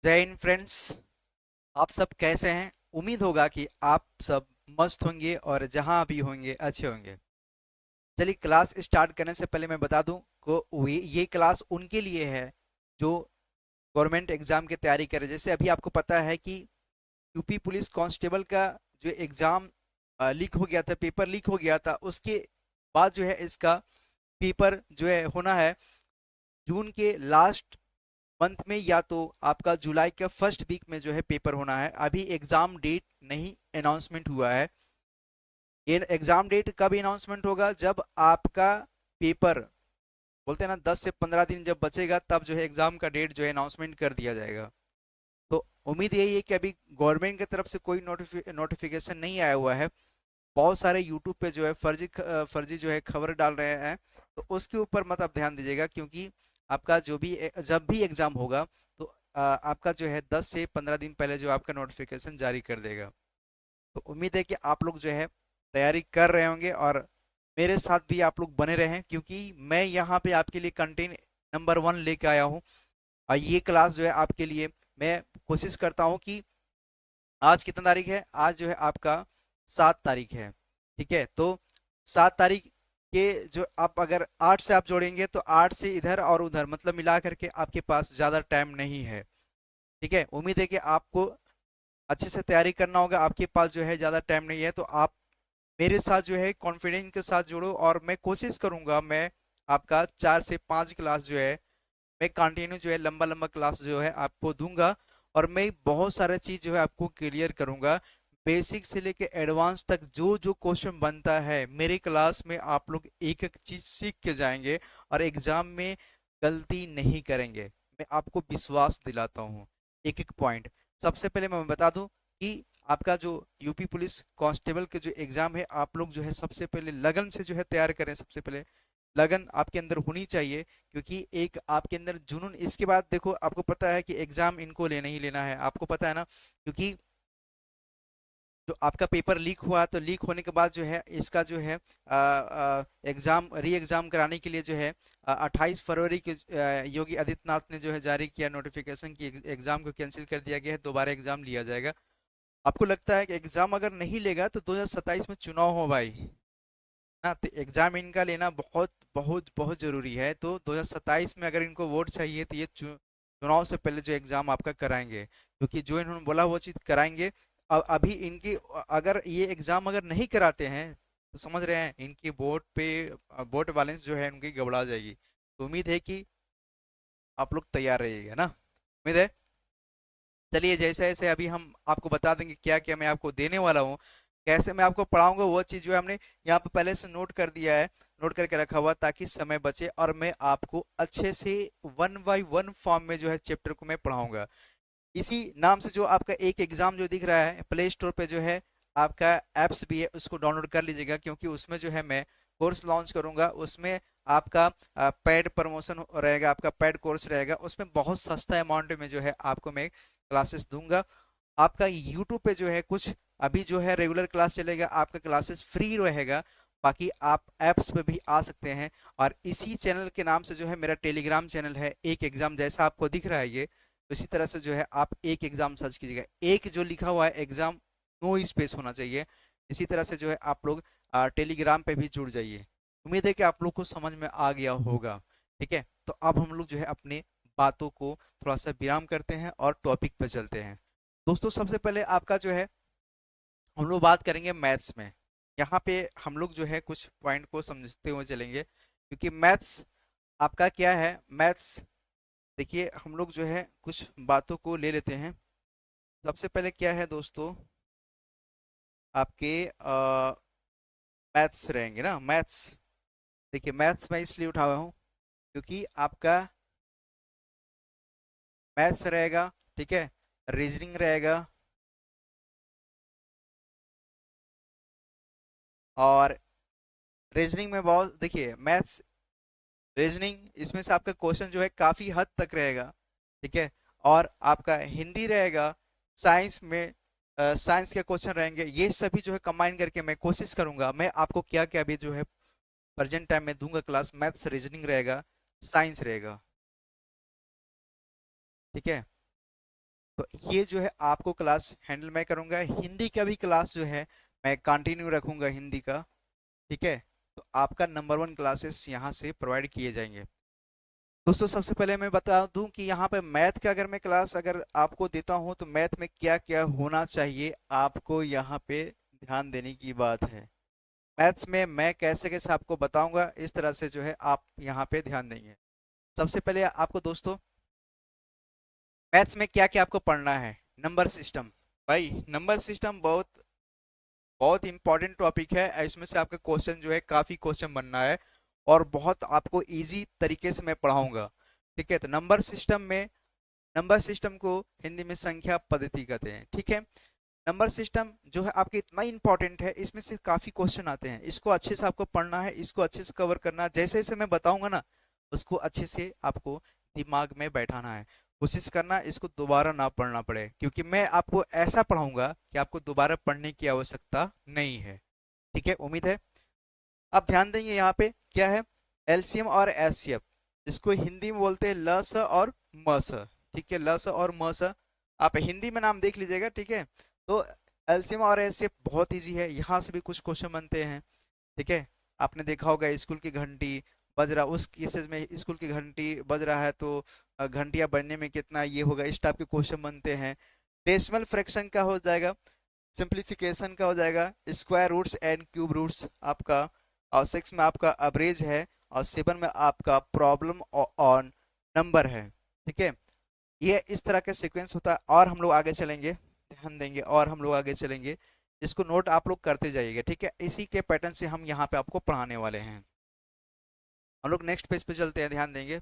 जय हिंद फ्रेंड्स। आप सब कैसे हैं? उम्मीद होगा कि आप सब मस्त होंगे और जहां भी होंगे अच्छे होंगे। चलिए क्लास स्टार्ट करने से पहले मैं बता दूं को ये क्लास उनके लिए है जो गवर्नमेंट एग्जाम की तैयारी कर रहे हैं। जैसे अभी आपको पता है कि यूपी पुलिस कांस्टेबल का जो एग्जाम लीक हो गया था, पेपर लीक हो गया था। उसके बाद जो है इसका पेपर जो है होना है जून के लास्ट मंथ में, या तो आपका जुलाई के फर्स्ट वीक में जो है पेपर होना है। अभी एग्जाम डेट नहीं अनाउंसमेंट हुआ है। ये एग्जाम डेट कब अनाउंसमेंट होगा? जब आपका पेपर, बोलते हैं ना, 10 से 15 दिन जब बचेगा तब जो है एग्जाम का डेट जो है अनाउंसमेंट कर दिया जाएगा। तो उम्मीद यही है कि अभी गवर्नमेंट की तरफ से कोई नोटिफिकेशन नहीं आया हुआ है। बहुत सारे यूट्यूब पे जो है फर्जी जो है खबर डाल रहे हैं। तो उसके ऊपर मत आप ध्यान दीजिएगा, क्योंकि आपका जो भी जब भी एग्जाम होगा तो आपका जो है 10 से 15 दिन पहले जो आपका नोटिफिकेशन जारी कर देगा। तो उम्मीद है कि आप लोग जो है तैयारी कर रहे होंगे और मेरे साथ भी आप लोग बने रहें, क्योंकि मैं यहाँ पे आपके लिए कंटेंट नंबर 1 लेके आया हूँ। और ये क्लास जो है आपके लिए मैं कोशिश करता हूँ कि आज कितना तारीख है? आज जो है आपका 7 तारीख है। ठीक है, तो 7 तारीख के जो आप अगर 8 से आप जोड़ेंगे तो 8 से इधर और उधर मतलब मिला करके आपके पास ज़्यादा टाइम नहीं है। ठीक है, उम्मीद है कि आपको अच्छे से तैयारी करना होगा। आपके पास जो है ज़्यादा टाइम नहीं है, तो आप मेरे साथ जो है कॉन्फिडेंस के साथ जुड़ो और मैं कोशिश करूंगा, मैं आपका 4 से 5 क्लास जो है मैं कंटिन्यू जो है लंबा लंबा क्लास जो है आपको दूंगा। और मैं बहुत सारा चीज़ जो है आपको क्लियर करूंगा। बेसिक से लेके एडवांस तक जो जो क्वेश्चन बनता है मेरे क्लास में आप लोग एक एक चीज़ सीख के जाएंगे और एग्जाम में गलती नहीं करेंगे। मैं आपको विश्वास दिलाता हूँ। एक एक पॉइंट सबसे पहले मैं बता दूं कि आपका जो यूपी पुलिस कांस्टेबल के जो एग्जाम है, आप लोग जो है सबसे पहले लगन से जो है तैयार करें। सबसे पहले लगन आपके अंदर होनी चाहिए, क्योंकि एक आपके अंदर जुनून। इसके बाद देखो, आपको पता है कि एग्जाम इनको लेना ही लेना है, आपको पता है ना, क्योंकि जो आपका पेपर लीक हुआ तो लीक होने के बाद जो है इसका जो है एग्जाम री एग्जाम कराने के लिए जो है 28 फरवरी के योगी आदित्यनाथ ने जो है जारी किया नोटिफिकेशन की एग्जाम को कैंसिल कर दिया गया है, दोबारा एग्जाम लिया जाएगा। आपको लगता है कि एग्जाम अगर नहीं लेगा तो 2027 में चुनाव हो भाई ना, तो एग्जाम इनका लेना बहुत बहुत बहुत जरूरी है। तो 2027 में अगर इनको वोट चाहिए तो ये चुनाव से पहले जो एग्जाम आपका कराएंगे, क्योंकि जो इन्होंने बोला वो चीज कराएंगे। अब अभी इनकी अगर ये एग्जाम अगर नहीं कराते हैं तो समझ रहे हैं इनकी वोट पे वोट बैलेंस जो है उनकी गबड़ा जाएगी। तो उम्मीद है कि आप लोग तैयार रहिएगा ना, उम्मीद है। चलिए, जैसे जैसे अभी हम आपको बता देंगे क्या क्या मैं आपको देने वाला हूँ, कैसे मैं आपको पढ़ाऊंगा, वो चीज़ जो है हमने यहाँ पे पहले से नोट कर दिया है, नोट करके रखा हुआ, ताकि समय बचे और मैं आपको अच्छे से 1 बाय 1 फॉर्म में जो है चैप्टर को मैं पढ़ाऊंगा। इसी नाम से जो आपका एक एग्जाम जो दिख रहा है, प्ले स्टोर पे जो है आपका एप्स भी है, उसको डाउनलोड कर लीजिएगा, क्योंकि उसमें जो है मैं कोर्स लॉन्च करूंगा। उसमें आपका पेड प्रमोशन रहेगा, आपका पेड कोर्स रहेगा। उसमें बहुत सस्ता अमाउंट में जो है आपको मैं क्लासेस दूंगा। आपका यूट्यूब पे जो है कुछ अभी जो है रेगुलर क्लास चलेगा, आपका क्लासेस फ्री रहेगा। बाकी आप ऐप्स पे भी आ सकते हैं। और इसी चैनल के नाम से जो है मेरा टेलीग्राम चैनल है, एक एग्जाम जैसा आपको दिख रहा है ये, तो इसी तरह से जो है आप एक एग्जाम सर्च कीजिएगा। एक जो लिखा हुआ है एग्जाम, नो स्पेस होना चाहिए। इसी तरह से जो है आप लोग टेलीग्राम पे भी जुड़ जाइए। उम्मीद है कि आप लोग को समझ में आ गया होगा। ठीक है, तो अब हम लोग जो है अपने बातों को थोड़ा सा विराम करते हैं और टॉपिक पे चलते हैं। दोस्तों, सबसे पहले आपका जो है हम लोग बात करेंगे मैथ्स में। यहाँ पे हम लोग जो है कुछ पॉइंट को समझते हुए चलेंगे, क्योंकि मैथ्स आपका क्या है। मैथ्स देखिए, हम लोग जो है कुछ बातों को ले लेते हैं। सबसे पहले क्या है दोस्तों, आपके मैथ्स रहेंगे ना, मैथ्स। देखिए, मैथ्स मैं इसलिए उठाया हूँ क्योंकि आपका मैथ्स रहेगा, ठीक है, रीजनिंग रहेगा, और रीजनिंग में बहुत, देखिए मैथ्स रीजनिंग इसमें से आपका क्वेश्चन जो है काफ़ी हद तक रहेगा। ठीक है, और आपका हिंदी रहेगा, साइंस में साइंस के क्वेश्चन रहेंगे। ये सभी जो है कंबाइन करके मैं कोशिश करूंगा, मैं आपको क्या क्या भी जो है प्रेजेंट टाइम में दूंगा क्लास। मैथ्स, रीजनिंग रहेगा, साइंस रहेगा। ठीक है, तो ये जो है आपको क्लास हैंडल मैं करूँगा। हिंदी का भी क्लास जो है मैं कंटिन्यू रखूँगा हिंदी का, ठीक है। तो आपका नंबर 1 क्लासेस यहाँ से प्रोवाइड किए जाएंगे। दोस्तों सबसे पहले मैं बता दूं कि यहाँ पे मैथ का अगर मैं क्लास अगर आपको देता हूँ तो मैथ में क्या क्या होना चाहिए आपको यहाँ पे ध्यान देने की बात है। मैथ्स में मैं कैसे कैसे आपको बताऊंगा, इस तरह से जो है आप यहाँ पे ध्यान देंगे। सबसे पहले आपको दोस्तों मैथ्स में क्या क्या आपको पढ़ना है। नंबर सिस्टम, भाई नंबर सिस्टम बहुत बहुत इंपॉर्टेंट टॉपिक है। इसमें से आपका क्वेश्चन जो है काफी क्वेश्चन बनना है और बहुत आपको इजी तरीके से मैं पढ़ाऊंगा, ठीक है। तो नंबर सिस्टम में, नंबर सिस्टम को हिंदी में संख्या पद्धति कहते हैं, ठीक है। नंबर सिस्टम जो है आपके इतना इंपॉर्टेंट है, इसमें से काफी क्वेश्चन आते हैं, इसको अच्छे से आपको पढ़ना है, इसको अच्छे से कवर करना है। जैसे जैसे मैं बताऊंगा ना उसको अच्छे से आपको दिमाग में बैठाना है। कोशिश करना इसको दोबारा ना पढ़ना पड़े, क्योंकि मैं आपको ऐसा पढ़ाऊंगा कि आपको दोबारा पढ़ने की आवश्यकता नहीं है, ठीक है। उम्मीद है आप ध्यान देंगे। यहाँ पे क्या है, एलसीएम और एचसीएफ, इसको हिंदी में बोलते हैं ल स और म स, ठीक है। ल स और म स आप हिंदी में नाम देख लीजिएगा, ठीक है। तो एलसीएम और एचसीएफ बहुत इजी है, यहाँ से भी कुछ क्वेश्चन बनते हैं, ठीक है। आपने देखा होगा स्कूल की घंटी बज रहा, उस केसेस में स्कूल की घंटी बज रहा है तो घंटियां बनने में कितना ये होगा, इस टाइप के क्वेश्चन बनते हैं। डेसिमल फ्रैक्शन का हो जाएगा, सिंप्लीफिकेशन का हो जाएगा, square roots and cube roots आपका, और 6 में आपका एवरेज है, और 7 में आपका प्रॉब्लम ऑन नंबर है, ठीक है। ये इस तरह का सीक्वेंस होता है। और हम लोग आगे चलेंगे, ध्यान देंगे, और हम लोग आगे चलेंगे, इसको नोट आप लोग करते जाइएगा, ठीक है। इसी के पैटर्न से हम यहाँ पे आपको पढ़ाने वाले हैं। हम लोग नेक्स्ट पेज पे चलते हैं, ध्यान देंगे।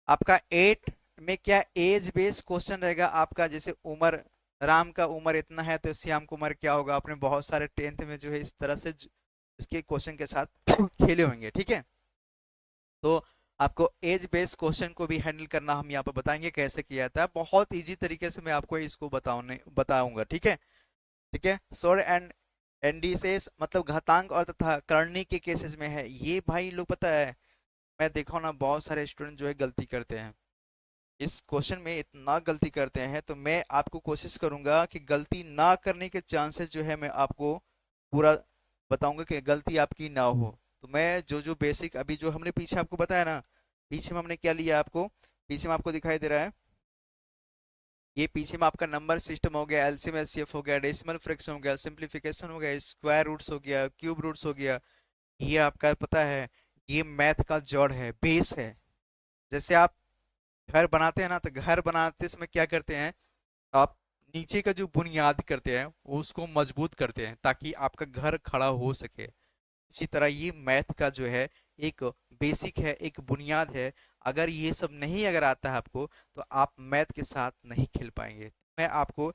आपका 8 में क्या एज बेस्ड क्वेश्चन रहेगा आपका, जैसे उम्र, राम का उम्र इतना है तो श्याम की उम्र क्या होगा। आपने बहुत सारे 10th में जो है इस तरह से इसके क्वेश्चन के साथ खेले होंगे, ठीक है। तो आपको एज बेस्ड क्वेश्चन को भी हैंडल करना हम यहाँ पे बताएंगे कैसे किया जाता है। बहुत इजी तरीके से मैं आपको इसको बताऊंगा, ठीक है। ठीक है। सोर एंड एंडिसेस मतलब घातांक और तथा करनी के केसेस में है ये, भाई लोग पता है मैं देखा हूं ना बहुत सारे स्टूडेंट जो है गलती करते हैं इस क्वेश्चन में, इतना गलती करते हैं। तो मैं आपको कोशिश करूंगा कि गलती ना करने के चांसेस जो है मैं आपको पूरा बताऊंगा कि गलती आपकी ना हो। तो मैं जो जो बेसिक अभी जो हमने पीछे आपको बताया ना, पीछे में हमने क्या लिया आपको, पीछे में आपको दिखाई दे रहा है, ये पीछे में आपका नंबर सिस्टम हो गया, एलसीएम एचसीएफ हो गया, डेसिमल फ्रैक्शन हो गया, सिंप्लीफिकेशन हो गया, स्क्वायर रूट्स हो गया, क्यूब रूट्स हो गया। ये आपका पता है ये मैथ का जड़ है, बेस है। जैसे आप घर बनाते हैं ना, तो घर बनाते समय क्या करते हैं आप, नीचे का जो बुनियाद करते हैं उसको मजबूत करते हैं ताकि आपका घर खड़ा हो सके। इसी तरह ये मैथ का जो है एक बेसिक है, एक बुनियाद है। अगर ये सब नहीं अगर आता है आपको तो आप मैथ के साथ नहीं खेल पाएंगे। मैं आपको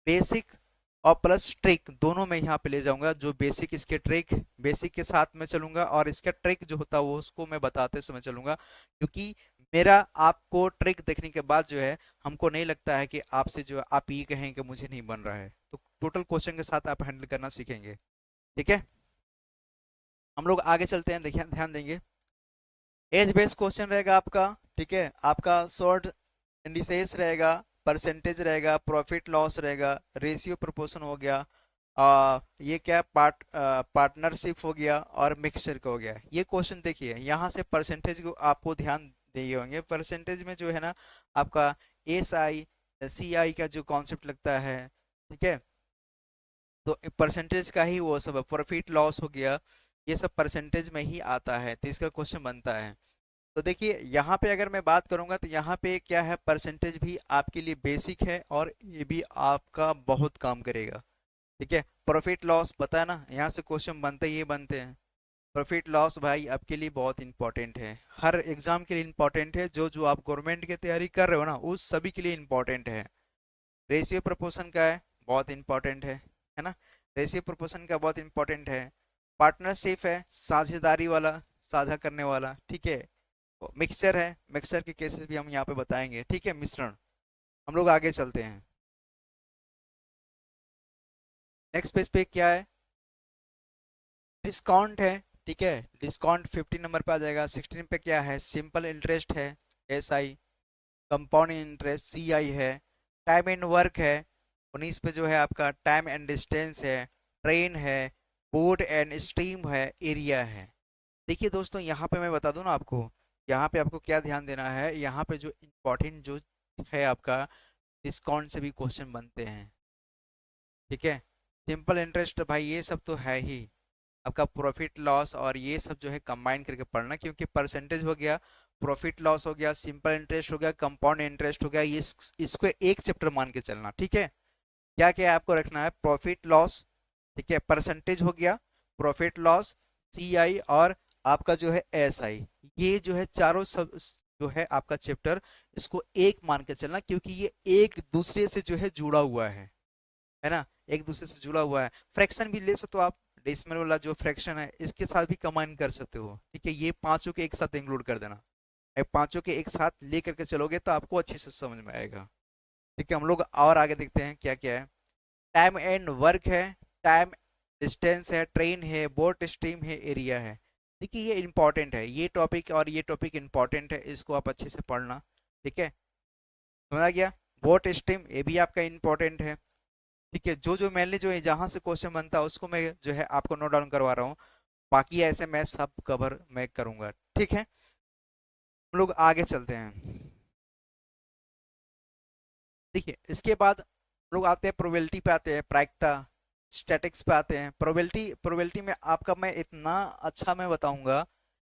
बेसिक और प्लस ट्रिक दोनों में यहाँ पे ले जाऊंगा। जो बेसिक इसके ट्रिक, बेसिक के साथ में चलूंगा, और इसका ट्रिक जो होता है वो उसको मैं बताते समय चलूंगा, क्योंकि मेरा आपको ट्रिक देखने के बाद जो है हमको नहीं लगता है कि आपसे जो आप ये कहें कि मुझे नहीं बन रहा है। तो टोटल क्वेश्चन के साथ आप हैंडल करना सीखेंगे, ठीक है। हम लोग आगे चलते हैं, देखिए ध्यान देंगे। एज बेस्ड क्वेश्चन रहेगा आपका, ठीक है। आपका शॉर्ट इंडिसेस रहेगा, परसेंटेज रहेगा, प्रॉफिट लॉस रहेगा, रेशियो प्रोपोर्शन हो गया, ये क्या पार्टनरशिप हो गया, और मिक्सचर का हो गया। ये क्वेश्चन देखिए यहाँ से परसेंटेज को आपको ध्यान दिए होंगे। परसेंटेज में जो है ना आपका एस आई सी आई का जो कॉन्सेप्ट लगता है, ठीक है। तो परसेंटेज का ही वो सब, प्रॉफिट लॉस हो गया, ये सब परसेंटेज में ही आता है, तो इसका क्वेश्चन बनता है। तो देखिए यहाँ पे अगर मैं बात करूंगा तो यहाँ पे क्या है, परसेंटेज भी आपके लिए बेसिक है और ये भी आपका बहुत काम करेगा, ठीक है। प्रॉफिट लॉस पता है ना, यहाँ से क्वेश्चन बनते ही बनते हैं। प्रॉफिट लॉस भाई आपके लिए बहुत इंपॉर्टेंट है, हर एग्जाम के लिए इंपॉर्टेंट है। जो जो आप गवर्नमेंट की तैयारी कर रहे हो ना उस सभी के लिए इंपॉर्टेंट है। रेशियो प्रोपोर्शन का है, बहुत इंपॉर्टेंट है ना। रेशियो प्रोपोर्शन का बहुत इंपॉर्टेंट है। पार्टनरशिप है, साझेदारी वाला, साझा करने वाला, ठीक है। मिक्सचर है, मिक्सचर के केसेस भी हम यहाँ पे बताएंगे, ठीक है, मिश्रण। हम लोग आगे चलते हैं। नेक्स्ट पेज पे क्या है, डिस्काउंट है, ठीक है। डिस्काउंट 15 नंबर पे आ जाएगा। 16 पे क्या है, सिंपल इंटरेस्ट है, एस आई। कंपाउंड इंटरेस्ट सी आई है। टाइम एंड वर्क है, 19 पे जो है आपका टाइम एंड डिस्टेंस है, ट्रेन है, बोर्ड एंड स्ट्रीम है, एरिया है। देखिए दोस्तों, यहाँ पे मैं बता दूं ना आपको, यहाँ पे आपको क्या ध्यान देना है, यहाँ पे जो इम्पोर्टेंट जो है आपका, डिस्काउंट से भी क्वेश्चन बनते हैं, ठीक है। सिंपल इंटरेस्ट भाई ये सब तो है ही, आपका प्रॉफिट लॉस और ये सब जो है कंबाइन करके पढ़ना, क्योंकि परसेंटेज हो गया, प्रॉफिट लॉस हो गया, सिंपल इंटरेस्ट हो गया, कंपाउंड इंटरेस्ट हो गया, ये इसको एक चैप्टर मान के चलना, ठीक है। क्या क्या आपको रखना है, प्रॉफिट लॉस, ठीक है, परसेंटेज हो गया, प्रॉफिट लॉस, सी आई और आपका जो है एस आई, ये जो है चारों सब जो है आपका चैप्टर, इसको एक मान के चलना, क्योंकि ये एक दूसरे से जो है जुड़ा हुआ है ना, एक दूसरे से जुड़ा हुआ है। फ्रैक्शन भी ले सकते हो आप, डेसिमल वाला जो फ्रैक्शन है इसके साथ भी कंबाइन कर सकते हो, ठीक है। ये पांचों के एक साथ इंक्लूड कर देना, पांचों के एक साथ ले करके चलोगे तो आपको अच्छे से समझ में आएगा, ठीक है। हम लोग और आगे देखते हैं क्या क्या है। टाइम एंड वर्क है, टाइम डिस्टेंस है, ट्रेन है, बोट स्ट्रीम है, एरिया है। देखिए ये इंपॉर्टेंट है, ये टॉपिक और ये टॉपिक इंपॉर्टेंट है, इसको आप अच्छे से पढ़ना, ठीक है, समझा गया। बोट स्ट्रीम ये भी आपका इंपॉर्टेंट है, ठीक है। जो जो मेनली जो है जहां से क्वेश्चन बनता है उसको मैं जो है आपको नोट डाउन करवा रहा हूँ, बाकी ऐसे मैं सब कवर मैं करूंगा, ठीक है। हम लोग आगे चलते हैं। देखिए इसके बाद हम लोग आते हैं प्रोबेबिलिटी पे, आते हैं प्रायिकता, स्टैटिक्स पे आते हैं। प्रोबेबिलिटी, प्रोबेबिलिटी में आपका मैं इतना अच्छा मैं बताऊंगा,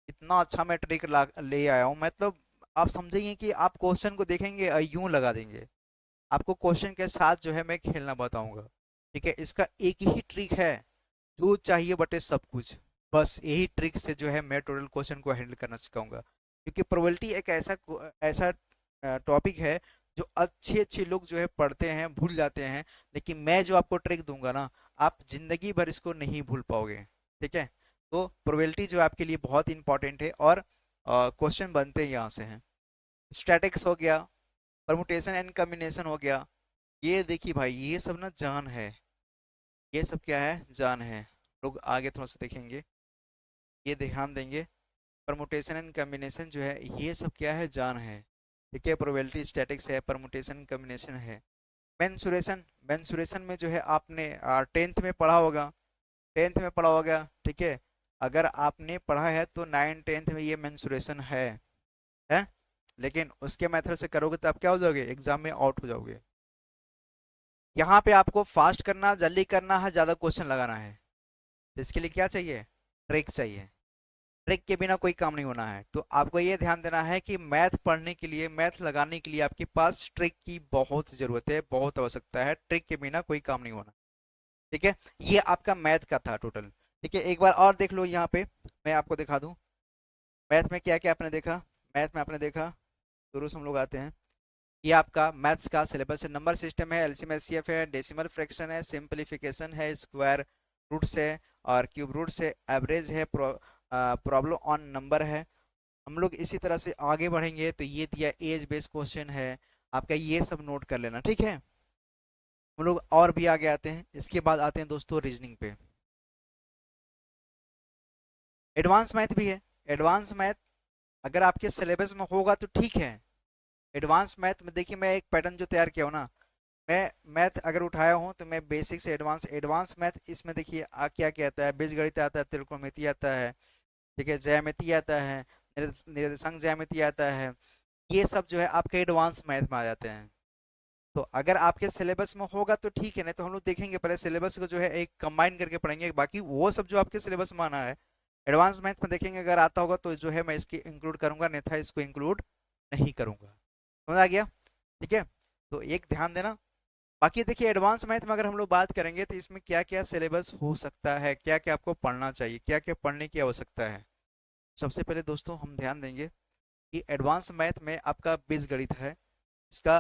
इतना अच्छा मैं ट्रिक ले आया हूँ, मतलब आप समझेंगे कि आप क्वेश्चन को देखेंगे और यूं लगा देंगे, आपको क्वेश्चन के साथ जो है मैं खेलना बताऊंगा, ठीक है। इसका एक ही ट्रिक है, जो चाहिए बटे सब कुछ, बस यही ट्रिक से जो है मैं टोटल क्वेश्चन को हैंडल करना सिखाऊंगा, क्योंकि प्रोबेबिलिटी एक ऐसा ऐसा टॉपिक है जो अच्छे अच्छे लोग जो है पढ़ते हैं भूल जाते हैं, लेकिन मैं जो आपको ट्रिक दूंगा ना, आप जिंदगी भर इसको नहीं भूल पाओगे, ठीक है। तो प्रोबेबिलिटी जो आपके लिए बहुत इंपॉर्टेंट है और क्वेश्चन बनते हैं यहाँ से हैं। स्टैटिक्स हो गया, परमुटेशन एंड कॉम्बिनेशन हो गया, ये देखिए भाई ये सब ना जान है, ये सब क्या है, जान है। लोग आगे थोड़ा सा देखेंगे, ये ध्यान देंगे, परमुटेशन एंड कॉम्बिनेशन जो है ये सब क्या है, जान है, ठीक है। प्रोबेबिलिटी स्टैटिक्स है, परमुटेशन कॉम्बिनेशन है। मेंसुरेशन, मेंसुरेशन में जो है आपने टेंथ में पढ़ा होगा, टेंथ में पढ़ा होगा, ठीक है। अगर आपने पढ़ा है तो नाइन टेंथ में ये मेंसुरेशन है, लेकिन उसके मेथड से करोगे तो आप क्या हो जाओगे, एग्जाम में आउट हो जाओगे। यहाँ पे आपको फास्ट करना, जल्दी करना है, ज्यादा क्वेश्चन लगाना है, तो इसके लिए क्या चाहिए, ट्रिक चाहिए। ट्रिक के बिना कोई काम नहीं होना है, तो आपको ये ध्यान देना है कि मैथ पढ़ने के लिए, मैथ लगाने के लिए आपके पास ट्रिक की बहुत जरूरत है, बहुत आवश्यकता है, ट्रिक के बिना कोई काम नहीं होना, ठीक है। ये आपका मैथ का था टोटल, ठीक है। एक बार और देख लो यहाँ पे, मैं आपको दिखा दूं मैथ में क्या क्या आपने देखा। मैथ में आपने देखा, शुरू से हम लोग आते हैं, ये आपका मैथ्स का सिलेबस है, नंबर सिस्टम है, एलसीएम एचसीएफ है, डेसिमल फ्रैक्शन है, सिंपलीफिकेशन है, स्क्वायर रूट्स है और क्यूब रूट्स है, एवरेज है, प्रॉब्लम ऑन नंबर है। हम लोग इसी तरह से आगे बढ़ेंगे, तो ये दिया एज बेस्ड क्वेश्चन है आपका, ये सब नोट कर लेना, ठीक है। हम लोग और भी आगे आते हैं, इसके बाद आते हैं दोस्तों रीजनिंग पे। एडवांस मैथ भी है, एडवांस मैथ अगर आपके सिलेबस में होगा तो ठीक है। एडवांस मैथ में देखिए मैं एक पैटर्न जो तैयार किया हूँ ना, मैं मैथ अगर उठाया हूँ तो मैं बेसिक से एडवांस, एडवांस मैथ इसमें देखिए क्या क्या आता है, बीजगणित आता है, त्रिकोणमिति आता है, ठीक है, ज्यामिति आता है, निर्देशांक ज्यामिति आता है, ये सब जो है आपके एडवांस मैथ में आ जाते हैं। तो अगर आपके सिलेबस में होगा तो ठीक है, नहीं तो हम लोग देखेंगे पहले सिलेबस को जो है एक कंबाइन करके पढ़ेंगे, बाकी वो सब जो आपके सिलेबस में आना है एडवांस मैथ में देखेंगे, अगर आता होगा तो जो है मैं इसकी इंक्लूड करूंगा, नहीं था इसको इंक्लूड नहीं करूंगा, समझ आ गया, ठीक है। तो एक ध्यान देना। बाकी देखिए एडवांस मैथ में अगर हम लोग बात करेंगे तो इसमें क्या क्या सिलेबस हो सकता है, क्या क्या आपको पढ़ना चाहिए, क्या क्या पढ़ने की आवश्यकता है। सबसे पहले दोस्तों हम ध्यान देंगे कि एडवांस मैथ में आपका बीजगणित है, इसका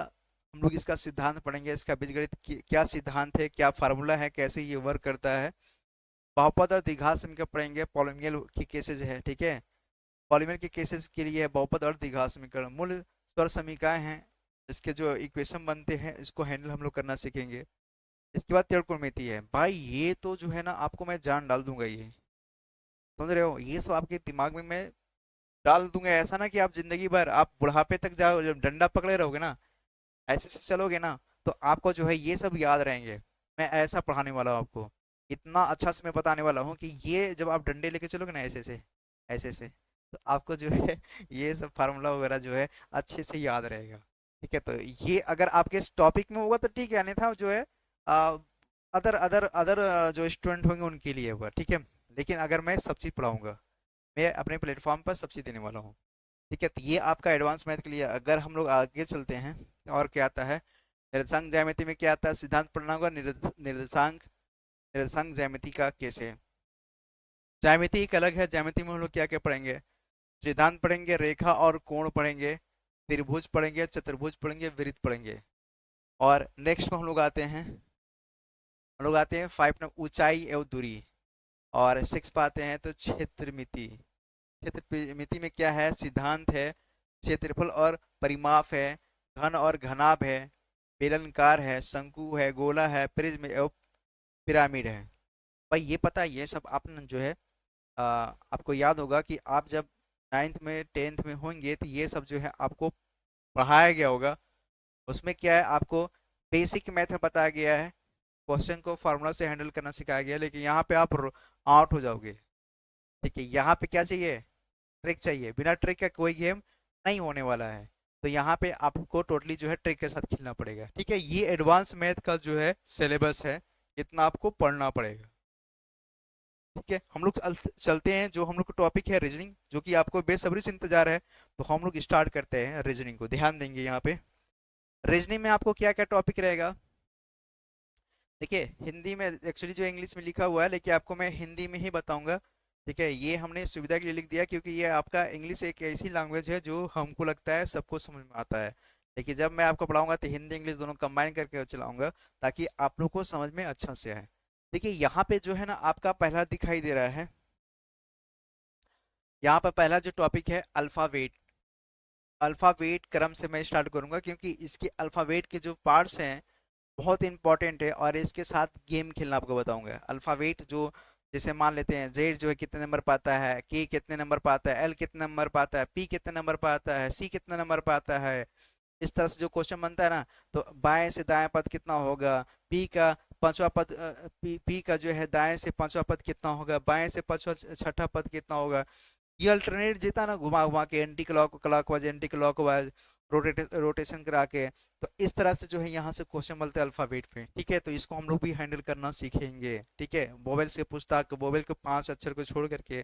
हम लोग इसका सिद्धांत पढ़ेंगे, इसका बीजगणित क्या सिद्धांत है, क्या फार्मूला है, कैसे ये वर्क करता है। बहुपद और द्विघात समीकरण पढ़ेंगे, पॉलिनोमियल की केसेज है, ठीक है। पॉलिनोमियल के केसेस के लिए बहुपद और द्विघात समीकरण, मूल स्वर समीकरण हैं, इसके जो इक्वेशन बनते हैं इसको हैंडल हम लोग करना सीखेंगे। इसके बाद त्रिकोणमिति है, भाई ये तो जो है ना आपको मैं जान डाल दूंगा, ये समझ रहे हो, ये सब आपके दिमाग में मैं डाल दूंगा, ऐसा ना कि आप जिंदगी भर आप बुढ़ापे तक जाओ जब डंडा पकड़े रहोगे ना, ऐसे से चलोगे ना, तो आपको जो है ये सब याद रहेंगे। मैं ऐसा पढ़ाने वाला हूँ आपको, इतना अच्छा से मैं बताने वाला हूँ कि ये जब आप डंडे लेके चलोगे ना ऐसे से तो आपको जो है ये सब फार्मूला वगैरह जो है अच्छे से याद रहेगा। ठीक है, तो ये अगर आपके इस टॉपिक में होगा तो ठीक है, अन्यथा जो है अदर अदर अदर जो स्टूडेंट होंगे उनके लिए होगा। ठीक है, लेकिन अगर मैं सब चीज़ पढ़ाऊंगा, मैं अपने प्लेटफॉर्म पर सब चीज़ देने वाला हूँ। ठीक है, तो ये आपका एडवांस मैथ के लिए। अगर हम लोग आगे चलते हैं और क्या आता है, निर्देशांक ज्यामिति में क्या आता है, सिद्धांत पढ़ना होगा। निर्देशांक निर्देशांक ज्यामिति का कैसे है? ज्यामिति एक अलग है, ज्यामिति में हम लोग क्या क्या पढ़ेंगे, सिद्धांत पढ़ेंगे, रेखा और कोण पढ़ेंगे, त्रिभुज पढ़ेंगे, चतुर्भुज पढ़ेंगे, वृत्त पढ़ेंगे। और नेक्स्ट में हम लोग आते हैं 5 में ऊंचाई एवं दूरी। और 6 पे आते हैं तो क्षेत्रमिति। क्षेत्रमिति में क्या है, सिद्धांत है, क्षेत्रफल और परिमाप है, घन और घनाभ है, बेलनाकार है, शंकु है, गोला है, प्रिज्म एवं पिरामिड है। भाई ये पता है, ये सब आपने जो है आपको याद होगा कि आप जब 9th में 10th में होंगे तो ये सब जो है आपको पढ़ाया गया होगा। उसमें क्या है, आपको बेसिक मेथड बताया गया है, क्वेश्चन को फार्मूला से हैंडल करना सिखाया गया है, लेकिन यहाँ पे आप आउट हो जाओगे। ठीक है, यहाँ पे क्या चाहिए, ट्रिक चाहिए। बिना ट्रिक का कोई गेम नहीं होने वाला है। तो यहाँ पे आपको टोटली जो है ट्रिक के साथ खेलना पड़ेगा। ठीक है, ये एडवांस मैथ का जो है सिलेबस है, इतना आपको पढ़ना पड़ेगा। ठीक है, हम लोग चलते हैं, जो हम लोग का टॉपिक है रीजनिंग, जो कि आपको बेसब्री से इंतजार है। तो हम लोग स्टार्ट करते हैं रीजनिंग को, ध्यान देंगे यहाँ पे। रीजनिंग में आपको क्या क्या टॉपिक रहेगा, देखिए हिंदी में एक्चुअली जो इंग्लिश में लिखा हुआ है, लेकिन आपको मैं हिंदी में ही बताऊंगा। ठीक है, ये हमने सुविधा के लिए लिख दिया क्योंकि ये आपका इंग्लिश एक ऐसी लैंग्वेज है जो हमको लगता है सबको समझ में आता है। लेकिन जब मैं आपको पढ़ाऊंगा तो हिंदी इंग्लिश दोनों कंबाइन करके चलाऊंगा, ताकि आप लोग को समझ में अच्छा से आए। देखिए यहाँ पे जो है ना आपका पहला दिखाई दे रहा है, यहाँ पर पहला जो टॉपिक है अल्फाबेट। अल्फाबेट क्रम से मैं स्टार्ट करूंगा क्योंकि इसके अल्फाबेट के जो पार्ट्स हैं बहुत इंपॉर्टेंट है, और इसके साथ गेम खेलना आपको बताऊंगा। अल्फाबेट जो, जैसे मान लेते हैं जेड जो है कितने नंबर पाता है, के कितने नंबर पाता है, एल कितने नंबर पाता है, पी कितने नंबर पाता है, सी कितने नंबर पाता है। इस तरह से जो क्वेश्चन बनता है ना, तो बाएं से दाएं पद कितना होगा, पी का पांचवा पद, पी का जो है दाएं से पांचवा पद कितना होगा, बाएं से पांचवा छठा पद कितना होगा। ये अल्टरनेट देता ना, घुमा घुमा के, anti clockwise anti clockwise, rotation करा के। तो इस तरह से जो है यहाँ से क्वेश्चन मिलते हैं अल्फाबेट पे। ठीक है, तो इसको हम लोग भी हैंडल करना सीखेंगे। ठीक है, वोवेल से पूछता है, वोवेल के 5 अक्षर को छोड़ करके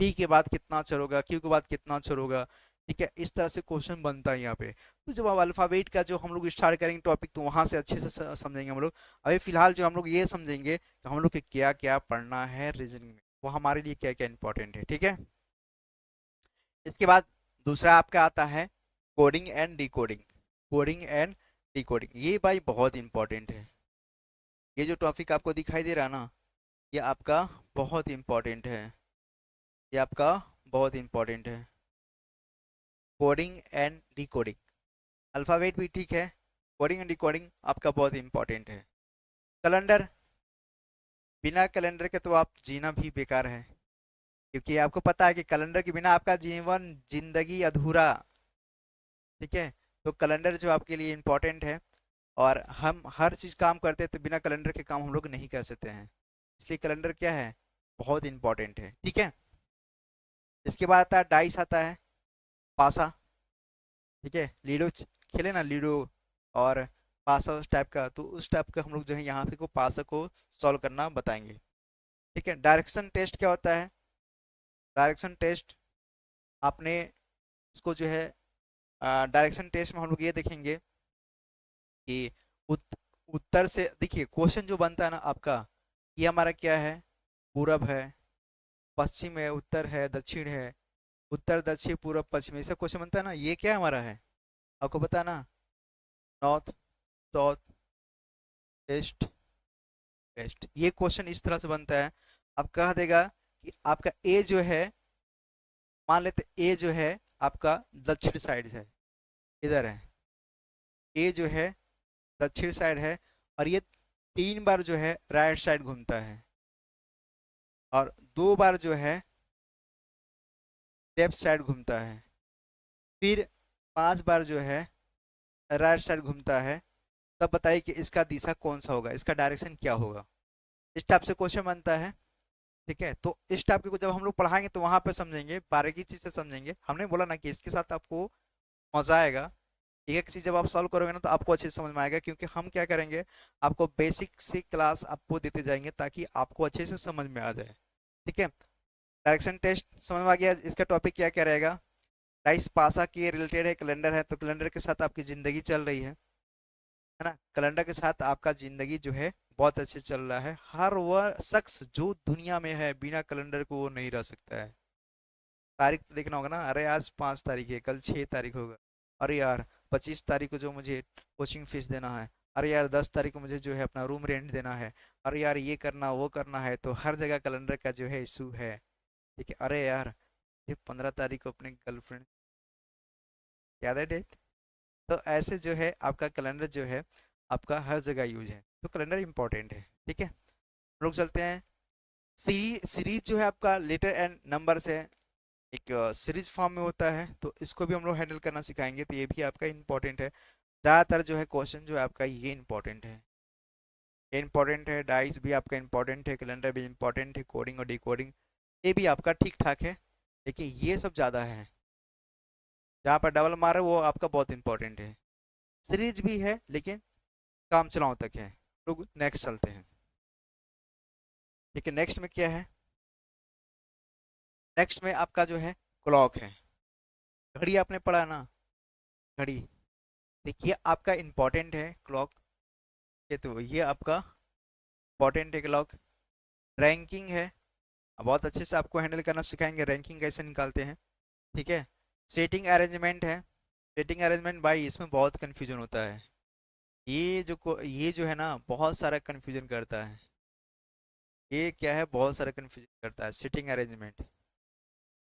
पी के बाद कितना अक्षर होगा, क्यू के बाद कितना अक्षर होगा। ठीक है, इस तरह से क्वेश्चन बनता है यहाँ पे। तो जब आप अल्फाबेट का जो हम लोग स्टार्ट करेंगे टॉपिक, तो वहां से अच्छे से समझेंगे हम लोग। अभी फिलहाल जो हम लोग ये समझेंगे कि हम लोग के क्या क्या पढ़ना है रीजनिंग में, वो हमारे लिए क्या क्या इंपॉर्टेंट है। ठीक है, इसके बाद दूसरा आपका आता है coding and decoding. Coding and decoding ये भाई बहुत इंपॉर्टेंट है। ये जो टॉपिक आपको दिखाई दे रहा है ना, ये आपका बहुत इंपॉर्टेंट है, ये आपका बहुत इंपॉर्टेंट है। कोडिंग एंड डिकोडिंग, अल्फाबेट भी ठीक है, कोडिंग एंड डिकोडिंग आपका बहुत इंपॉर्टेंट है। कैलेंडर, बिना कैलेंडर के तो आप जीना भी बेकार है, क्योंकि आपको पता है कि कैलेंडर के बिना आपका जीवन जिंदगी अधूरा। ठीक है, तो कैलेंडर जो आपके लिए इम्पोर्टेंट है, और हम हर चीज़ काम करते हैं तो बिना कैलेंडर के काम हम लोग नहीं कर सकते हैं, इसलिए कैलेंडर क्या है, बहुत इंपॉर्टेंट है। ठीक है, इसके बाद आता है डाइस, आता है पासा। ठीक है, लीडो खेले ना, लीडो और पासा उस टाइप का, तो उस टाइप का हम लोग जो है यहाँ पे को पासा को सॉल्व करना बताएंगे। ठीक है, डायरेक्शन टेस्ट क्या होता है, डायरेक्शन टेस्ट आपने इसको जो है, डायरेक्शन टेस्ट में हम लोग ये देखेंगे कि उत्तर से, देखिए क्वेश्चन जो बनता है ना आपका, ये हमारा क्या है, पूरब है, पश्चिम है, उत्तर है, दक्षिण है, उत्तर दक्षिण पूरब पश्चिम, ऐसा क्वेश्चन बनता है ना, ये क्या हमारा है, आपको पता है ना, नॉर्थ साउथ ईस्ट वेस्ट। ये क्वेश्चन इस तरह से बनता है। अब कह देगा कि आपका ए जो है, मान लेते ए जो है आपका दक्षिण साइड है, इधर है, ए जो है दक्षिण साइड है, और ये 3 बार जो है राइट साइड घूमता है, और 2 बार जो है लेफ्ट साइड घूमता है, फिर 5 बार जो है राइट साइड घूमता है, तब बताइए कि इसका दिशा कौन सा होगा, इसका डायरेक्शन क्या होगा। इस टाइप से क्वेश्चन बनता है। ठीक है, तो इस टाइप के को जब हम लोग पढ़ाएंगे तो वहां पे समझेंगे, बारीकी चीज से समझेंगे। हमने बोला ना कि इसके साथ आपको मजा आएगा। एक एक चीज जब आप सॉल्व करोगे ना तो आपको अच्छे से समझ में आएगा, क्योंकि हम क्या करेंगे, आपको बेसिक से क्लास आपको देते जाएंगे ताकि आपको अच्छे से समझ में आ जाए। ठीक है, डायरेक्शन टेस्ट समझ में आ गया। इसका टॉपिक क्या क्या रहेगा, राइस पासा के रिलेटेड है, कैलेंडर है, तो कैलेंडर के साथ आपकी जिंदगी चल रही है ना। कैलेंडर के साथ आपका जिंदगी जो है बहुत अच्छे चल रहा है। हर वह शख्स जो दुनिया में है बिना कैलेंडर को वो नहीं रह सकता है। तारीख तो देखना होगा ना, अरे आज 5 तारीख है, कल 6 तारीख होगा। अरे यार 25 तारीख को जो मुझे कोचिंग फीस देना है। अरे यार 10 तारीख को मुझे जो है अपना रूम रेंट देना है। अरे यार ये करना वो करना है, तो हर जगह कैलेंडर का जो है इशू है। ठीक है, अरे यार ये 15 तारीख को अपने गर्लफ्रेंड, याद है डेट। तो ऐसे जो है आपका कैलेंडर जो है आपका हर जगह यूज है, तो कैलेंडर इंपॉर्टेंट है। ठीक है, हम लोग चलते हैं। सीरीज जो है आपका लेटर एंड नंबर से एक सीरीज फॉर्म में होता है, तो इसको भी हम लोग हैंडल करना सिखाएंगे, तो ये भी आपका इंपॉर्टेंट है। ज़्यादातर जो है क्वेश्चन जो है आपका ये इंपॉर्टेंट है, ये इंपॉर्टेंट है। डाइस भी आपका इंपॉर्टेंट है, कैलेंडर भी इंपॉर्टेंट है, कोडिंग और डिकोडिंग ये भी आपका ठीक ठाक है। लेकिन ये सब ज़्यादा है, जहाँ पर डबल मार है वो आपका बहुत इंपॉर्टेंट है। सीरीज भी है लेकिन काम चलाओ तक है। लोग नेक्स्ट चलते हैं। ठीक है, नेक्स्ट में क्या है, नेक्स्ट में आपका जो है क्लॉक है। घड़ी आपने पढ़ा ना, घड़ी, देखिए आपका इंपॉर्टेंट है क्लॉक। ये तो ये आपका इंपॉर्टेंट है क्लॉक। रैंकिंग है, अब बहुत अच्छे से आपको हैंडल करना सिखाएंगे, रैंकिंग कैसे निकालते हैं। ठीक है, सेटिंग अरेंजमेंट है। सेटिंग अरेंजमेंट भाई इसमें बहुत कन्फ्यूजन होता है। ये जो है ना बहुत सारा कन्फ्यूजन करता है। ये क्या है, बहुत सारा कन्फ्यूजन करता है सेटिंग अरेंजमेंट।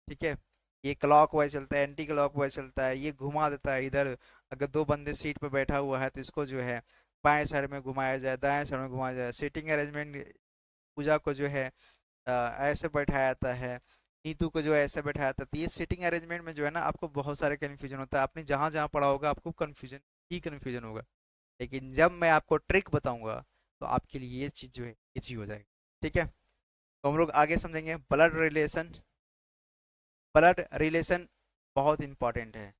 ठीक है, ये क्लॉक वाइज चलता है, एंटी क्लॉक वाइज चलता है, ये घुमा देता है इधर। अगर दो बंदे सीट पर बैठा हुआ है तो इसको जो है बाएं साइड में घुमाया जाए, दाएं साइड में घुमाया जाए। सीटिंग अरेंजमेंट, पूजा को जो है ऐसे बैठाया जाता है, नीतू को जो है ऐसे बैठाया जाता है। तो ये सीटिंग अरेंजमेंट में जो है ना आपको बहुत सारे कन्फ्यूजन होता है। आपने जहाँ जहाँ पढ़ा होगा आपको कन्फ्यूजन ही कन्फ्यूजन होगा, लेकिन जब मैं आपको ट्रिक बताऊंगा तो आपके लिए ये चीज़ जो है इजी हो जाएगी। ठीक है, तो हम लोग आगे समझेंगे ब्लड रिलेशन। ब्लड रिलेशन बहुत इंपॉर्टेंट है।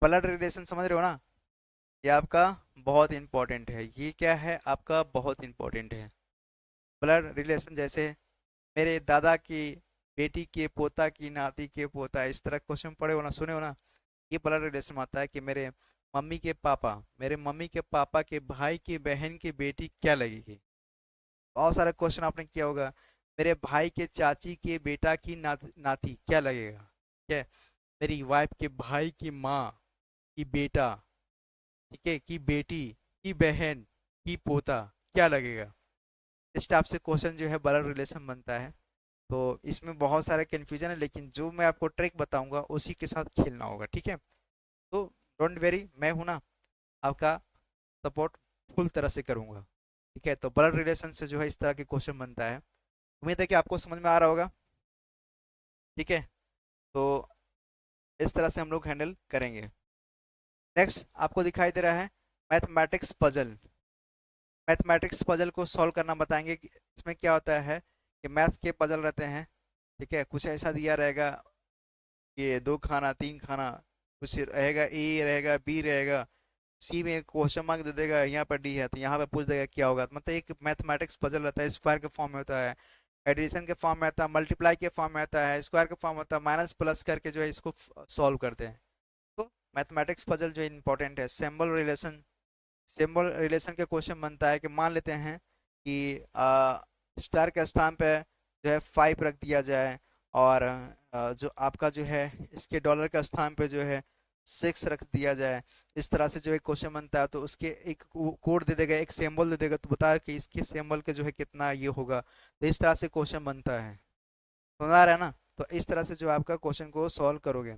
ब्लड रिलेशन समझ रहे हो ना, ये आपका बहुत इंपॉर्टेंट है। ये क्या है आपका बहुत इंपॉर्टेंट है। ब्लड रिलेशन जैसे मेरे दादा की बेटी के पोता की नाती के पोता, इस तरह क्वेश्चन पढ़े हो ना, सुने हो ना। ये ब्लड रिलेशन आता है कि मेरे मम्मी के पापा के भाई की बहन की बेटी क्या लगेगी। बहुत सारा क्वेश्चन आपने किया होगा, मेरे भाई के चाची के बेटा की नाती क्या लगेगा। ठीक है, मेरी वाइफ के भाई की माँ की बेटा, ठीक है, की बेटी, की बहन, की पोता क्या लगेगा। इस टाइप से क्वेश्चन जो है ब्लड रिलेशन बनता है। तो इसमें बहुत सारे कन्फ्यूजन है, लेकिन जो मैं आपको ट्रिक बताऊंगा उसी के साथ खेलना होगा। ठीक है, तो डोंट वेरी, मैं हूं ना, आपका सपोर्ट फुल तरह से करूंगा। ठीक है, तो ब्लड रिलेशन से जो है इस तरह के क्वेश्चन बनता है। उम्मीद है कि आपको समझ में आ रहा होगा। ठीक है, तो इस तरह से हम लोग हैंडल करेंगे। नेक्स्ट आपको दिखाई दे रहा है मैथमेटिक्स पजल। मैथमेटिक्स पजल को सॉल्व करना बताएंगे कि इसमें क्या होता है कि मैथ्स के पजल रहते हैं। ठीक है, कुछ ऐसा दिया रहेगा, ये 2 खाना 3 खाना, कुछ रहेगा, ए रहेगा, बी रहेगा, सी में क्वेश्चन मार्क दे देगा, यहाँ पर डी है तो यहाँ पे पूछ देगा क्या होगा। तो मतलब एक मैथमेटिक्स पजल रहता है, स्क्वायर के फॉर्म में होता है, एडिशन के फॉर्म में आता है, मल्टीप्लाई के फॉर्म में आता है, स्क्वायर के फॉर्म में होता है, माइनस प्लस करके जो है इसको सॉल्व करते हैं। तो मैथमेटिक्स पजल जो इंपॉर्टेंट है। सिंबल रिलेशन, सिंबल रिलेशन के क्वेश्चन बनता है कि मान लेते हैं कि स्टार के स्थान पे जो है 5 रख दिया जाए, और जो आपका जो है इसके डॉलर का स्थान पे जो है 6 रख दिया जाए। इस तरह से जो एक क्वेश्चन बनता है, तो उसके एक कोड दे देगा, एक सिंबल दे देगा, तो बता कि इसके सिंबल के जो है कितना ये होगा। तो इस तरह से क्वेश्चन बनता है, समझ आ रहा है ना। तो इस तरह से जो आपका क्वेश्चन को सॉल्व करोगे,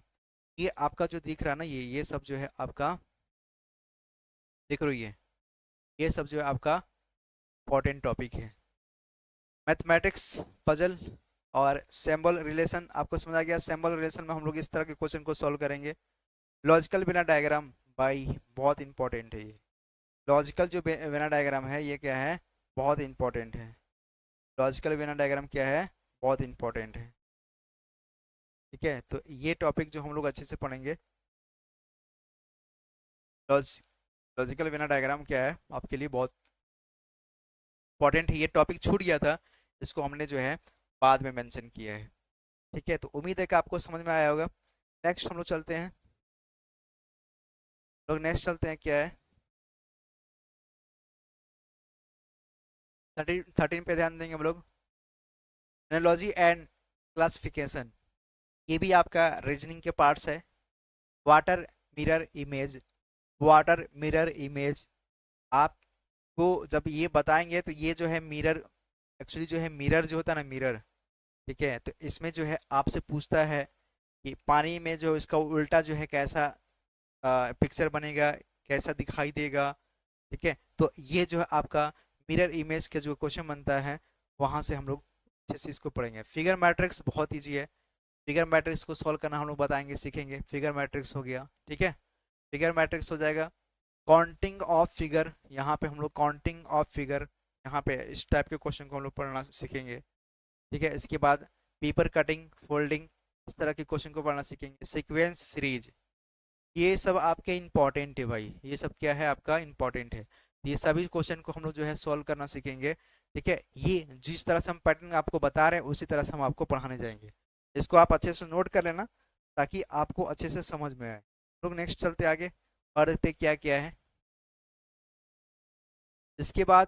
ये आपका जो दिख रहा है ना, ये सब जो है आपका दिख रही है, ये सब जो है आपका इंपॉर्टेंट टॉपिक है। मैथमेटिक्स पजल और सिंबल रिलेशन आपको समझ आ गया। सिंबल रिलेशन में हम लोग इस तरह के क्वेश्चन को सॉल्व करेंगे। लॉजिकल बिना डायग्राम भाई बहुत इंपॉर्टेंट है ये। लॉजिकल जो वेना डायग्राम है ये क्या है, बहुत इंपॉर्टेंट है। लॉजिकल वेना डायग्राम क्या है, बहुत इंपॉर्टेंट है। ठीक है, तो ये टॉपिक जो हम लोग अच्छे से पढ़ेंगे, लॉज लॉजिकल वेना डायग्राम क्या है आपके लिए बहुत इंपॉर्टेंट है। ये टॉपिक छूट गया था, इसको हमने जो है बाद में मेंशन किया है। ठीक है, तो उम्मीद है कि आपको समझ में आया होगा। नेक्स्ट हम लोग चलते हैं, लोग नेक्स्ट चलते हैं, क्या है 13 पे ध्यान देंगे हम लोग। एनालॉजी एंड क्लासिफिकेशन, ये भी आपका रीजनिंग के पार्ट्स है। Water mirror image, water mirror image, आपको जब ये बताएंगे तो ये जो है मिरर, एक्चुअली जो है मिरर जो होता है ना, मिरर, ठीक है, तो इसमें जो है आपसे पूछता है कि पानी में जो इसका उल्टा जो है कैसा पिक्चर बनेगा, कैसा दिखाई देगा। ठीक है, तो ये जो है आपका मिरर इमेज का जो क्वेश्चन बनता है, वहां से हम लोग अच्छे से इसको पढ़ेंगे। फिगर मैट्रिक्स बहुत ईजी है, फिगर मैट्रिक्स को सॉल्व करना हम लोग बताएंगे, सीखेंगे। फिगर मैट्रिक्स हो गया, ठीक है, फिगर मैट्रिक्स हो जाएगा। काउंटिंग ऑफ फिगर, यहाँ पे हम लोग काउंटिंग ऑफ फिगर, यहाँ पे इस टाइप के क्वेश्चन को हम लोग पढ़ना सीखेंगे। ठीक है, इसके बाद पेपर कटिंग, फोल्डिंग, इस तरह के क्वेश्चन को पढ़ना सीखेंगे। सीक्वेंस सीरीज, ये सब आपके इंपॉर्टेंट है भाई, ये सब क्या है आपका इंपॉर्टेंट है। ये सभी क्वेश्चन को हम लोग जो है सॉल्व करना सीखेंगे। ठीक है, ये जिस तरह से हम पैटर्न आपको बता रहे हैं उसी तरह से हम आपको पढ़ाने जाएंगे। इसको आप अच्छे से नोट कर लेना ताकि आपको अच्छे से समझ में आए। लोग नेक्स्ट चलते आगे और देखते क्या क्या है इसके बाद।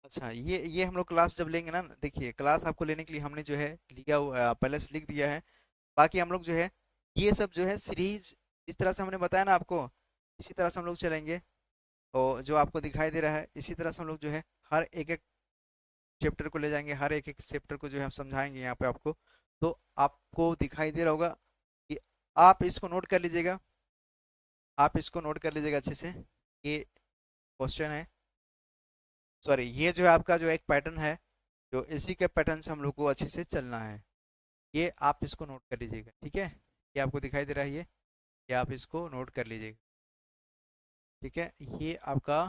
अच्छा, ये हम लोग क्लास जब लेंगे ना, देखिए क्लास आपको लेने के लिए हमने जो है लिया पहले से लिख दिया है। बाकी हम लोग जो है ये सब जो है सीरीज, इस तरह से हमने बताया ना आपको, इसी तरह से हम लोग चलेंगे। और जो आपको दिखाई दे रहा है इसी तरह से हम लोग जो है हर एक एक चैप्टर को ले जाएंगे, हर एक एक चैप्टर को जो है हम समझाएंगे यहाँ पे आपको। तो आपको दिखाई दे रहा होगा कि आप इसको नोट कर लीजिएगा, आप इसको नोट कर लीजिएगा अच्छे से। ये क्वेश्चन है, सॉरी, ये जो है आपका जो एक पैटर्न है, जो इसी के पैटर्न से हम लोग को अच्छे से चलना है। ये आप इसको नोट कर लीजिएगा, ठीक है, ये आपको दिखाई दे रहा है, ये आप इसको नोट कर लीजिएगा। ठीक है, ये आपका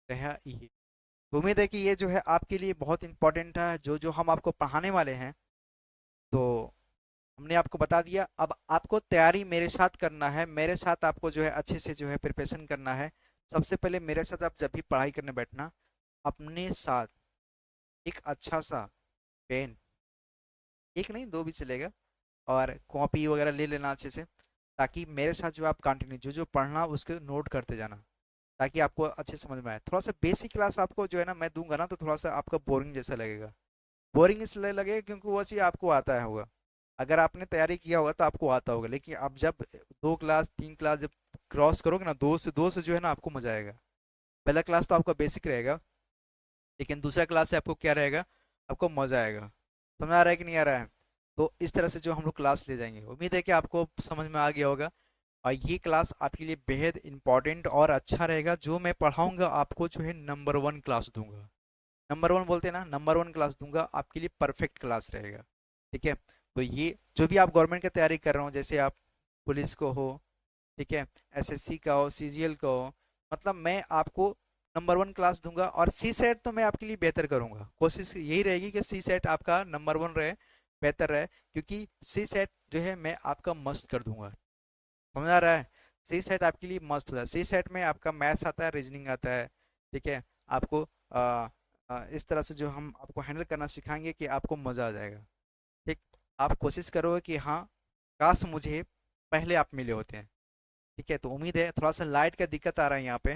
रहा ये। उम्मीद है कि ये जो है आपके लिए बहुत इंपॉर्टेंट है, जो जो हम आपको पढ़ाने वाले हैं। तो हमने आपको बता दिया, अब आपको तैयारी मेरे साथ करना है, मेरे साथ आपको जो है अच्छे से जो है प्रिपरेशन करना है। सबसे पहले मेरे साथ आप जब भी पढ़ाई करने बैठना, अपने साथ एक अच्छा सा पेन, एक नहीं दो भी चलेगा, और कॉपी वगैरह ले लेना अच्छे से, ताकि मेरे साथ जो आप कंटिन्यू जो जो पढ़ना उसके नोट करते जाना, ताकि आपको अच्छे समझ में आए। थोड़ा सा बेसिक क्लास आपको जो है ना मैं दूंगा ना, तो थोड़ा सा आपका बोरिंग जैसा लगेगा। बोरिंग इसलिए लगेगा क्योंकि वो चीज़ आपको आता है होगा, अगर आपने तैयारी किया होगा तो आपको आता होगा। लेकिन आप जब 2 क्लास 3 क्लास जब क्रॉस करोगे ना, दो से जो है ना आपको मजा आएगा। पहला क्लास तो आपका बेसिक रहेगा, लेकिन दूसरा क्लास से आपको क्या रहेगा, आपको मजा आएगा। समझ आ रहा है कि नहीं आ रहा है? तो इस तरह से जो हम लोग क्लास ले जाएंगे, उम्मीद है कि आपको समझ में आ गया होगा। और ये क्लास आपके लिए बेहद इंपॉर्टेंट और अच्छा रहेगा। जो मैं पढ़ाऊंगा आपको जो है नंबर 1 क्लास दूंगा। नंबर 1 बोलते हैं ना, नंबर 1 क्लास दूंगा आपके लिए, परफेक्ट क्लास रहेगा। ठीक है, तो ये जो भी आप गवर्नमेंट की तैयारी कर रहे हो, जैसे आप पुलिस को हो, ठीक है, एसएससी का हो, सीजीएल का हो, मतलब मैं आपको नंबर 1 क्लास दूंगा। और सी सेट तो मैं आपके लिए बेहतर करूंगा, कोशिश यही रहेगी कि सी सेट आपका नंबर 1 रहे, बेहतर रहे, क्योंकि सी सेट जो है मैं आपका मस्त कर दूंगा। समझ आ रहा है? सी सेट आपके लिए मस्त होता है। सी सेट में आपका मैथ्स आता है, रीजनिंग आता है। ठीक है, आपको इस तरह से जो हम आपको हैंडल करना सिखाएंगे कि आपको मज़ा आ जाएगा। ठीक, आप कोशिश करोगे कि हाँ, काश मुझे पहले आप मिले होते हैं। ठीक है, तो उम्मीद है, थोड़ा सा लाइट का दिक्कत आ रहा है यहाँ पे,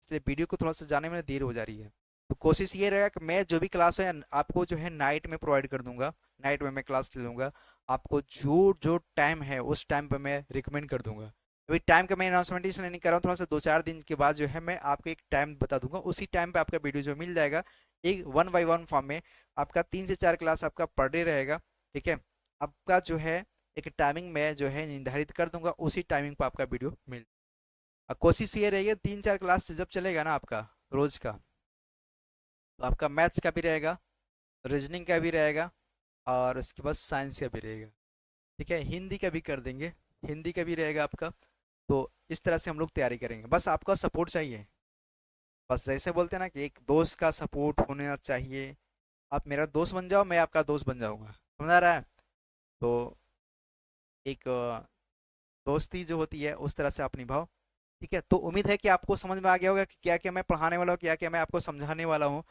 इसलिए वीडियो को थोड़ा सा जाने में देर हो जा रही है। तो कोशिश ये रहेगा कि मैं जो भी क्लास है आपको जो है नाइट में प्रोवाइड कर दूंगा, नाइट में मैं क्लास ले लूँगा। आपको जो जो टाइम है उस टाइम पे मैं रिकमेंड कर दूंगा। अभी टाइम का मैं अनाउंसमेंट इसलिए नहीं कर रहा हूँ, थोड़ा सा 2 4 दिन के बाद जो है मैं आपको एक टाइम बता दूंगा, उसी टाइम पे आपका वीडियो जो मिल जाएगा, एक 1 बाय 1 फॉर्म में। आपका 3 से 4 क्लास आपका पर डे रहेगा। ठीक है, आपका जो है एक टाइमिंग में जो है निर्धारित कर दूंगा, उसी टाइमिंग पर आपका वीडियो मिल। कोशिश ये रहेगी 3 4 क्लास जब चलेगा ना आपका रोज का, तो आपका मैथ्स का भी रहेगा, रीजनिंग का भी रहेगा, और उसके बाद साइंस का भी रहेगा। ठीक है, हिंदी का भी कर देंगे, हिंदी का भी रहेगा आपका। तो इस तरह से हम लोग तैयारी करेंगे, बस आपका सपोर्ट चाहिए। बस जैसे बोलते हैं ना कि एक दोस्त का सपोर्ट होना चाहिए, आप मेरा दोस्त बन जाओ, मैं आपका दोस्त बन जाऊंगा, समझ आ रहा है? तो एक दोस्ती जो होती है उस तरह से आप निभाओ। ठीक है, तो उम्मीद है कि आपको समझ में आ गया होगा कि क्या क्या मैं पढ़ाने वाला हूँ, क्या क्या मैं आपको समझाने वाला हूँ।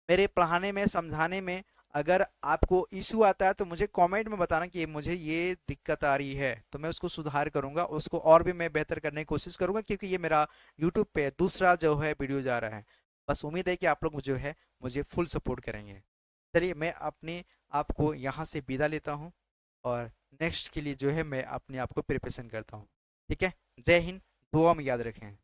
मेरे पढ़ाने में समझाने में अगर आपको इशू आता है तो मुझे कमेंट में बताना कि मुझे ये दिक्कत आ रही है, तो मैं उसको सुधार करूंगा, उसको और भी मैं बेहतर करने की कोशिश करूंगा, क्योंकि ये मेरा यूट्यूब पे दूसरा जो है वीडियो जा रहा है। बस उम्मीद है कि आप लोग जो है मुझे फुल सपोर्ट करेंगे। चलिए मैं अपने आप को यहाँ से विदा लेता हूँ, और नेक्स्ट के लिए जो है मैं अपने आप को प्रिपरेशन करता हूँ। ठीक है, जय हिंद, दुआ में याद रखें।